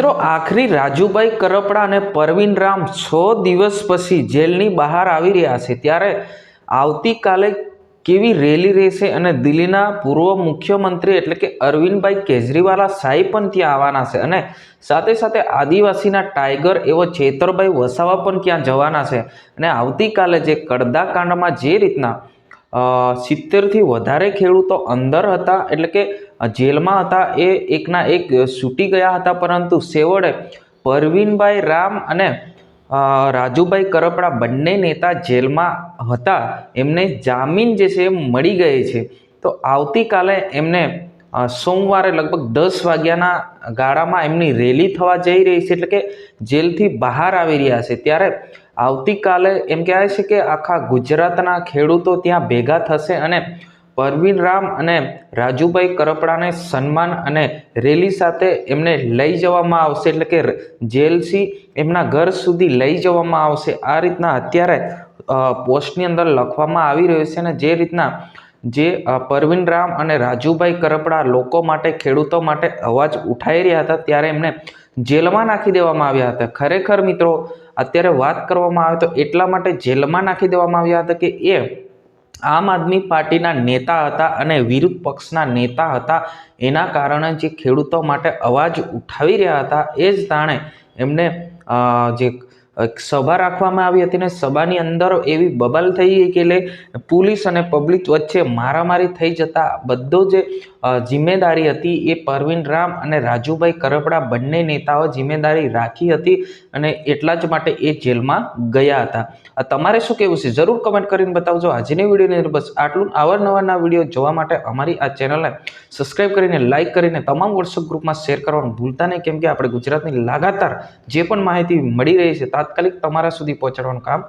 મિત્રો આખરી રાજુભાઈ કરપડા અને પરવીન રામ 6 દિવસ પછી જેલની બહાર આવી રહ્યા છે ત્યારે આવતીકાલે કેવી રેલી રહેશે અને દિલ્હીના પૂર્વ મુખ્યમંત્રી એટલે કે અરવિંદભાઈ કેજરીવાલા સાહેબ પણ ત્યાં આવવાના છે અને સાથે સાથે આદિવાસીના ટાઈગર એવો ચેતરભાઈ વસાવા પણ ત્યાં જવાના છે અને આવતીકાલે જે કડદા કાંડમાં જે રીતના 70થી વધારે ખેડૂતો અંદર હતા એટલે કે જેલમાં હતા એ એકના એક છૂટી ગયા હતા, પરંતુ છેવટે પરવીનભાઈ રામ અને રાજુભાઈ કરપડા બંને નેતા જેલમાં હતા, એમને જામીન જે છે એ મળી ગઈ છે. તો આવતીકાલે એમને સોમવારે લગભગ 10 વાગ્યાના ગાળામાં એમની રેલી થવા જઈ રહી છે એટલે કે જેલથી બહાર આવી રહ્યા છે. ત્યારે આવતીકાલે એમ કહેવાય છે કે આખા ગુજરાતના ખેડૂતો ત્યાં ભેગા થશે અને પરવીન રામ અને રાજુભાઈ કરપડાને સન્માન અને રેલી સાથે એમને લઈ જવામાં આવશે એટલે કે જેલથી એમના ઘર સુધી લઈ જવામાં આવશે. આ રીતના અત્યારે પોસ્ટની અંદર લખવામાં આવી રહ્યું છે અને જે રીતના જે પરવીન રામ અને રાજુભાઈ કરપડા લોકો માટે ખેડૂતો માટે અવાજ ઉઠાવી રહ્યા હતા ત્યારે એમને જેલમાં નાખી દેવામાં આવ્યા હતા. ખરેખર મિત્રો અત્યારે વાત કરવામાં આવે તો એટલા માટે જેલમાં નાખી દેવામાં આવ્યા હતા કે એ આમ આદમી પાર્ટીના નેતા હતા અને વિરોધ પક્ષના નેતા હતા. એના કારણે જે ખેડૂતો માટે અવાજ ઉઠાવી રહ્યા હતા એ જ તાણે એમને જે સભા રાખવામાં આવી હતી ને સભાની અંદર એવી બબાલ થઈ ગઈ કે એટલે પોલીસ અને પબ્લિક વચ્ચે મારામારી થઈ જતા બધો જે જિમ્મેદારી હતી એ પરવીન રામ અને રાજુભાઈ કરપડા બંને નેતાઓ જિમ્મેદારી રાખી હતી અને એટલા જ માટે એ જેલમાં ગયા હતા. તમારે શું કહેવું છે જરૂર કમેન્ટ કરીને બતાવજો. આજની વિડીયોની અંદર બસ આટલું. અવારનવારના વિડીયો જોવા માટે અમારી આ ચેનલને સબસ્ક્રાઈબ કરીને લાઇક કરીને તમામ વોટ્સઅપ ગ્રુપમાં શેર કરવાનું ભૂલતા નહીં, કેમ કે આપણે ગુજરાતની લગાતાર જે પણ માહિતી મળી રહી છે તાત્કાલિક તમારા સુધી પહોંચાડવાનું કામ